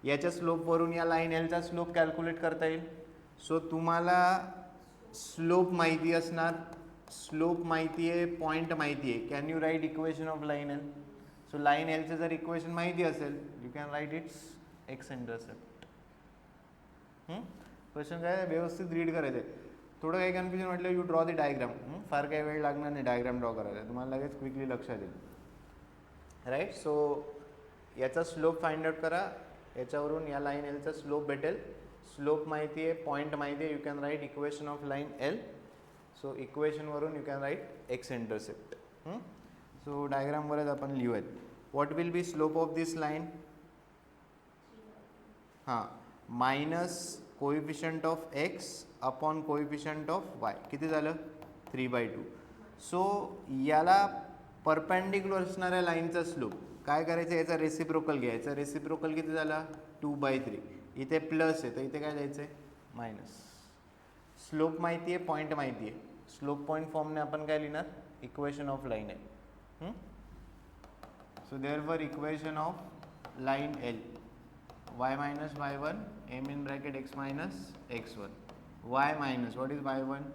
याच्या स्लोपवरून या लाईन एलचा स्लोप कॅल्क्युलेट करता येईल. सो तुम्हाला स्लोप माहिती असणार, स्लोप माहिती आहे, पॉईंट माहिती आहे. Can you write equation of line L? So line एलचं जर इक्वेशन माहिती असेल you can write its x intercept. Question काय व्यवस्थित रीड करायचं आहे. थोडं काही कन्फ्युजन म्हटलं यू ड्रॉ द डायग्राम. फार काही वेळ लागणार नाही डायग्राम ड्रॉ करायला, तुम्हाला लगेच क्विकली लक्षात येईल. राईट. सो याचा स्लोप फाइंड आउट करा, याच्यावरून या लाईन एलचा स्लोप भेटेल. स्लोप माहिती आहे, पॉईंट माहिती आहे, you can write equation of line L. So इक्वेशनवरून you can write x intercept. So डायग्रामवरच आपण लिहूयात. What will be slope of this line? हां, minus coefficient of x upon coefficient of y. किती झालं? 3/2. सो याला परपेंडिक्युलर असणाऱ्या लाईनचा स्लोप काय करायचं, याचा रेसिप्रोकल घ्यायचा. रेसिप्रोकल किती झाला? 2/3. इथे प्लस आहे तर इथे काय द्यायचं आहे? मायनस. स्लोप माहिती आहे, पॉईंट माहिती आहे. स्लोप पॉईंट फॉर्मने आपण काय लिहिणार? Equation of line L. So therefore equation of line L, y minus y1 m in bracket x minus x1, y minus what is y1,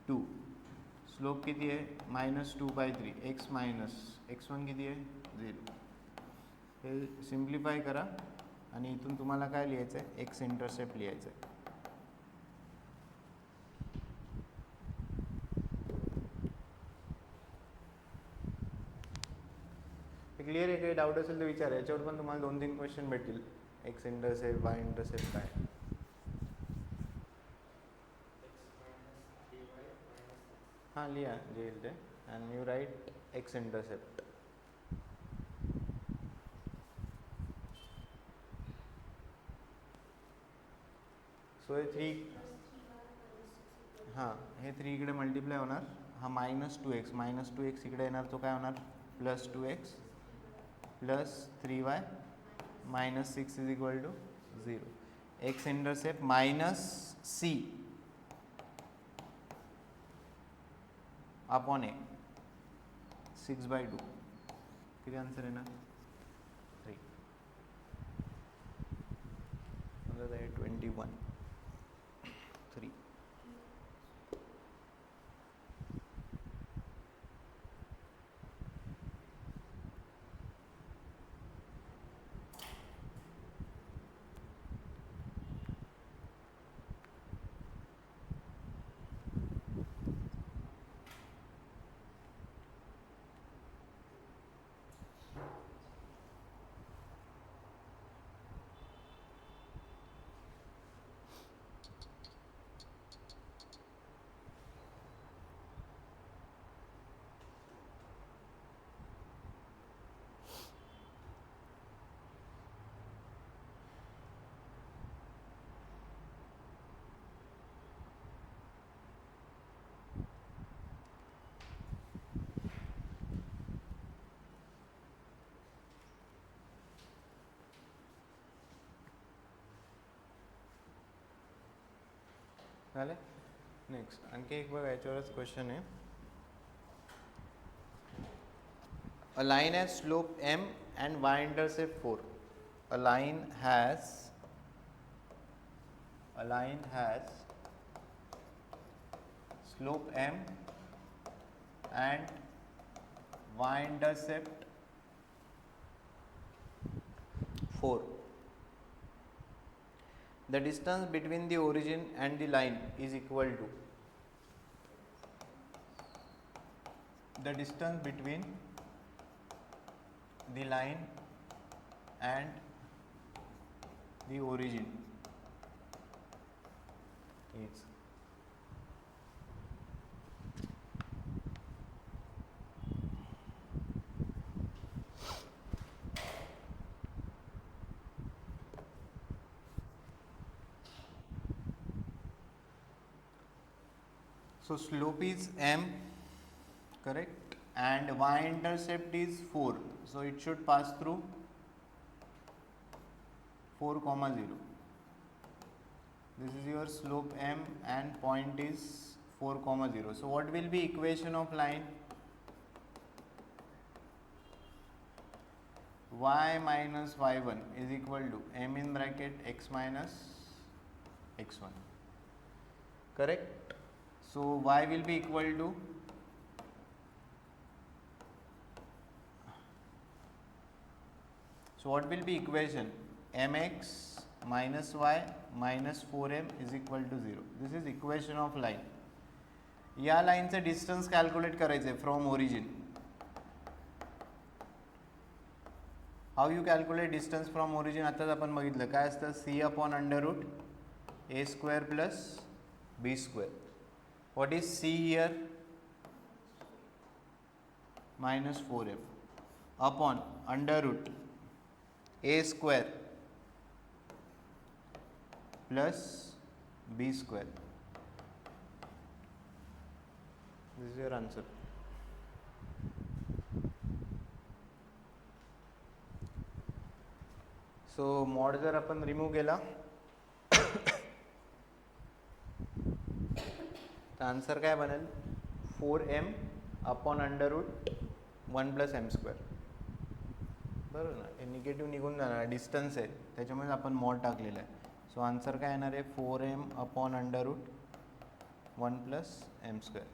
2. Slope किती आहे? -2/3. x minus x1 किती आहे? 0. हे simplify करा आणि इथून तुम्हाला काय लिहायचं आहे? एक्स इंटरसेप्ट लिहायचं आहे. क्लिअर आहे? काही डाऊट असेल तर विचारा. याच्यावर पण तुम्हाला 2-3 क्वेश्चन भेटतील. एक्स इंटरसेप्ट, वाय इंटरसेप्ट काय. हां लिहा जे येईल ते. And you write x intercept. So हे 3, हां हे 3 इकडे मल्टिप्लाय होणार. हा -2x इकडे येणार, तो काय होणार? +2x plus 3y -6 is equal to 0. X intercept -c upon a 6/2. किती आन्सर येणार? 3. 21 3. झाले. नेक्स्ट आणखी एक बघा, याच्यावरच क्वेश्चन आहे. अ line has slope m and y intercept 4. A line has slope m and y intercept 4. The distance between the origin and the line is equal to, the distance between the line and the origin is So slope is m, correct, and y-intercept is 4. So it should pass through 4, 0. This is your slope m and point is 4, 0. So what will be equation of line? Y minus y1 is equal to m in bracket x minus x1, correct. So y will be equal to what will be equation? Mx minus y minus 4m is equal to 0. This is equation of line. या लाईनचं distance calculate करायचं आहे from origin. How you calculate distance from origin? आताच आपण बघितलं काय असतं, c upon under root a square plus b square. What is c here? Minus 4m upon under root a square plus b square. This is your answer. So mod जर आपण remove केला तर answer काय बनेल? 4m upon under root 1 plus m square. बरोबर ना, हे negative निघून जाणार, डिस्टन्स आहे त्याच्यामुळे आपण मॉड टाकलेला आहे. सो आन्सर काय येणार आहे? 4m upon under root 1 plus m square.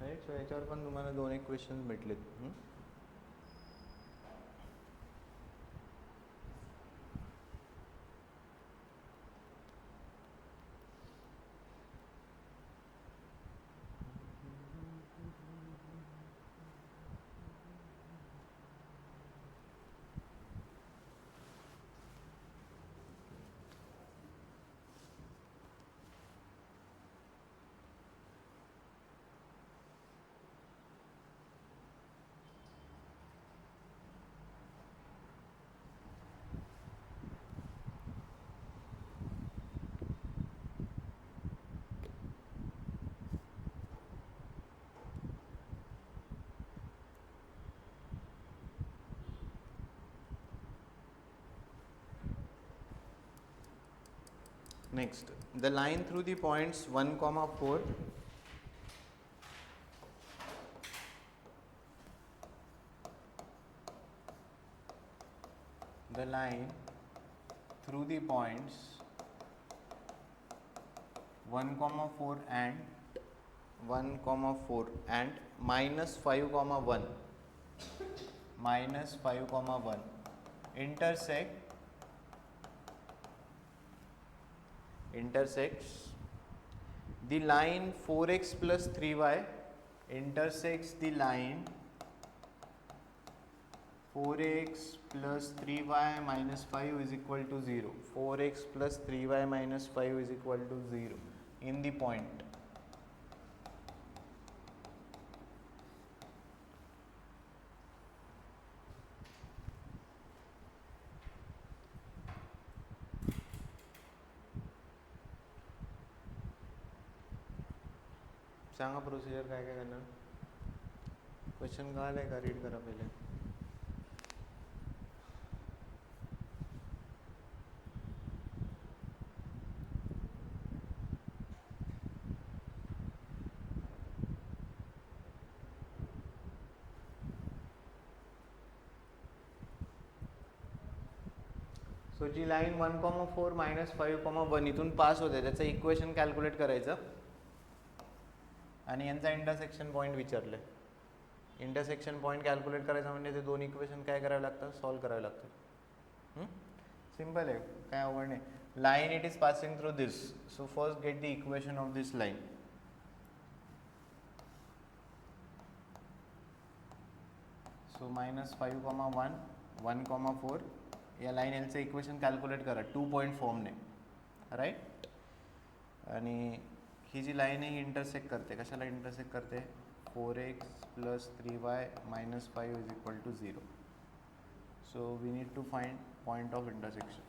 Right. So याच्यावर पण तुम्हाला 2-1 क्वेश्चन भेटलेत. Next, the line through the points 1, 4. The line through the points 1, 4 and 1, 4 and minus 5, 1 minus 5, 1 intersects the line 4x plus 3y intersects the line 4x plus 3y minus 5 is equal to 0. 4x plus 3y minus 5 is equal to 0 in the point. Sanga procedure काय काय करणार. Question कळालंय का? Read करा पहिले. सो जी line 1, 4 minus 5, 1 इथून पास होते त्याचं equation calculate करायचं आणि यांचा इंटरसेक्शन पॉईंट विचारले. इंटरसेक्शन पॉईंट कॅल्क्युलेट करायचं म्हणजे ते 2 इक्वेशन काय करावे लागतात? सॉल्व करावे लागतात. सिंपल आहे, काय अवघड नाही. Line it is passing through this. So first get the equation of this line. So minus 5, 1, 1, 4 या लाईन यांचं इक्वेशन कॅल्क्युलेट करा 2 पॉईंट फॉर्मने. राईट. आणि ही जी लाईन आहे ही इंटरसेक्ट करते, कशाला इंटरसेक्ट करते? 4x plus 3y minus 5 is equal to 0. So we need to find point of intersection.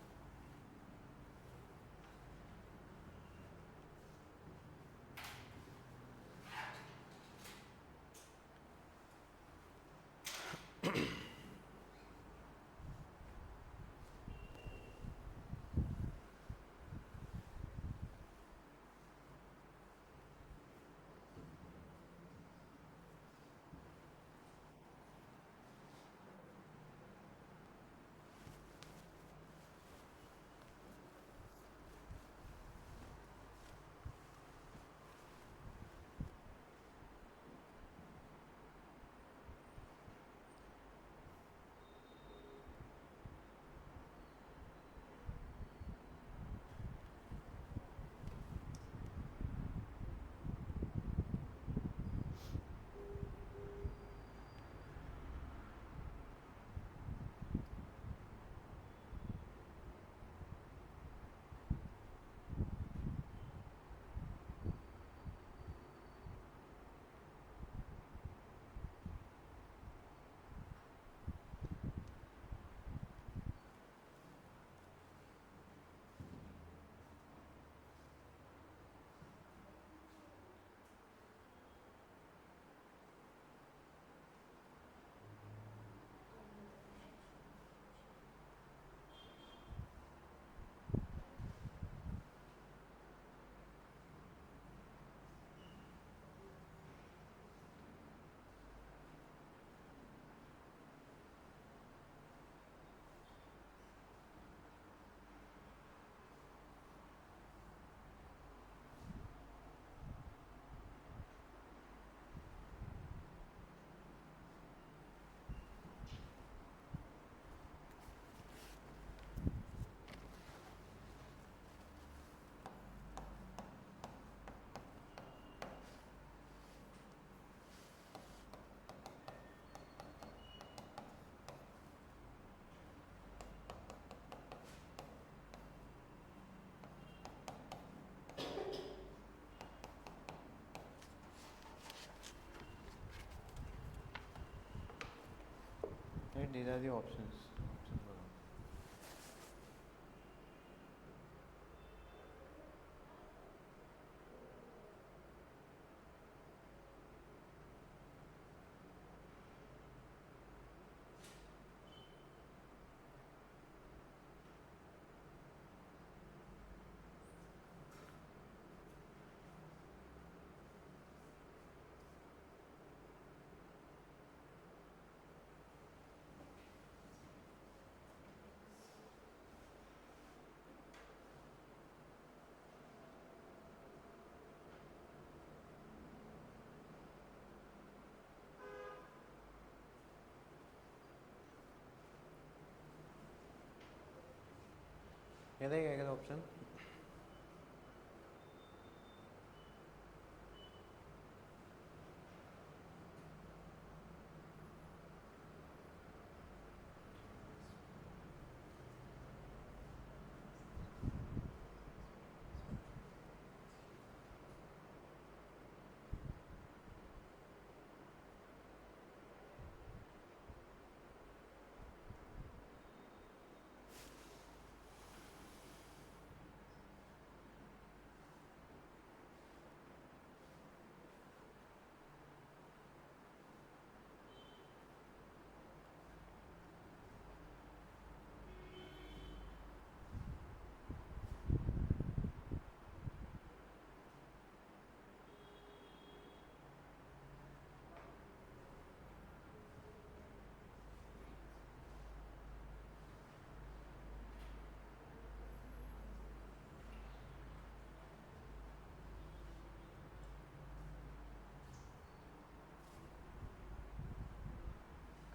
Right, these are the options. येता है क्या ऑप्शन?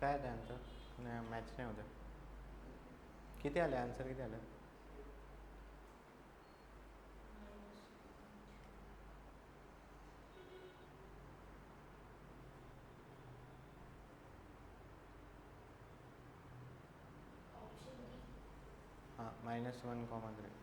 काय आहे आन्सर? नाही मॅच नाही होते. किती आले आन्सर? किती आले? हां -1,3.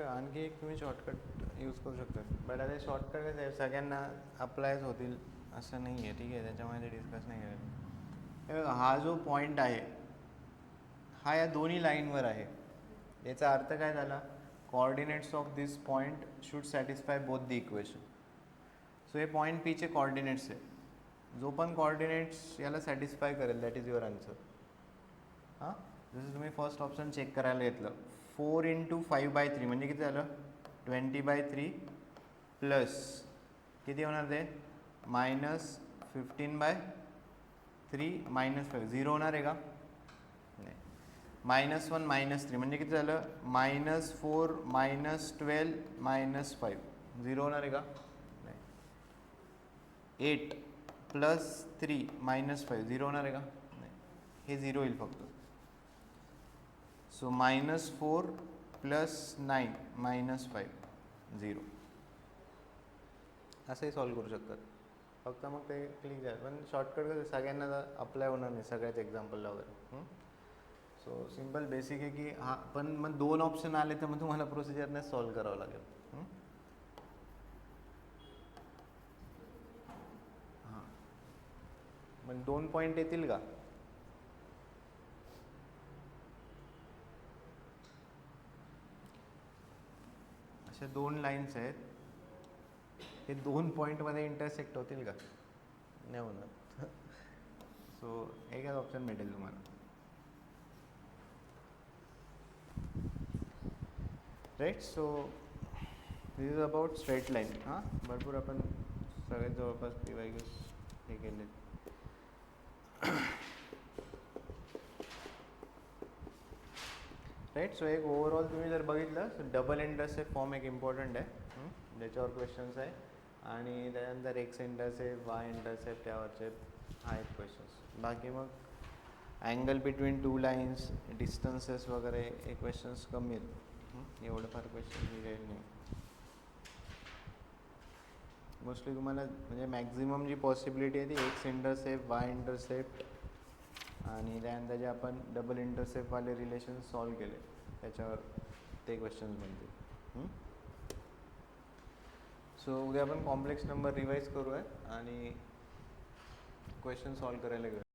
आणखी एक तुम्ही शॉर्टकट यूज करू शकता, बट आता शॉर्टकट कसं आहे सगळ्यांना अप्लायच होतील असं नाही आहे, ठीक आहे, त्याच्यामध्ये डिस्कस नाही करायचं. हे बघा, हा जो पॉईंट आहे हा या दोन्ही लाईनवर आहे. याचा अर्थ काय झाला, coordinates of this point should satisfy both the equation. So हे पॉईंट पीचे कोऑर्डिनेट्स आहे, जो पण कोऑर्डिनेट्स याला सॅटिस्फाय करेल दॅट इज युअर आन्सर. हां, जसं तुम्ही फर्स्ट ऑप्शन चेक करायला घेतलं, 4 × 5/3 म्हणजे किती झालं, 20/3 प्लस किती होणार ते -15/3 -5 0 होणार आहे का, नाही. -1 -3 म्हणजे किती झालं, -4 -12 -5 0 होणार आहे का, नाही. 8 + 3 -5 0 होणार आहे का, नाही. हे 0 होईल फक्त. सो -4 + 9 -5 0 असंही सॉल्व करू शकतात. फक्त मग ते क्लिक झालं, पण शॉर्टकट कसं सगळ्यांना अप्लाय होणार नाही सगळ्याच एक्झाम्पलला वगैरे. सो सिम्पल बेसिक आहे की हा, पण मग 2 ऑप्शन आले तर मग तुम्हाला प्रोसिजरने सॉल्व करावं लागेल. हां, मग 2 पॉईंट येतील का, अशा 2 लाईन्स आहेत, हे 2 पॉईंटमध्ये इंटरसेक्ट होतील का, नाही होणार. सो एकच ऑप्शन भेटेल तुम्हाला. Right, so this is about straight line. हां, भरपूर आपण सगळ्यात जवळपास PYQs हे केले. राईट, सो एक ओव्हरऑल तुम्ही जर बघितलं तर डबल इंटरसेप्ट फॉर्म एक इम्पॉर्टंट आहे, ज्याच्यावर क्वेश्चन्स आहे, आणि त्यानंतर एक्स इंटरसेप्ट, वाय इंटरसेप्ट यावरचे आहेत क्वेश्चन्स. बाकी मग अँगल बिटवीन 2 लाईन्स, डिस्टन्सेस वगैरे हे क्वेश्चन्स कमी आहेत. एवढं फार क्वेश्चन काही नाही. मोस्टली तुम्हाला म्हणजे मॅक्झिमम जी पॉसिबिलिटी आहे ती एक्स इंटरसेप्ट, वाय इंटरसेप्ट, आणि त्यानंतर जे आपण डबल इंटरसेप्टवाले रिलेशन सॉल्व केले त्याच्यावर ते क्वेश्चन्स बनतील. सो उद्या आपण कॉम्प्लेक्स नंबर रिवाईज करूया आणि क्वेश्चन सॉल्व करायला घेऊया.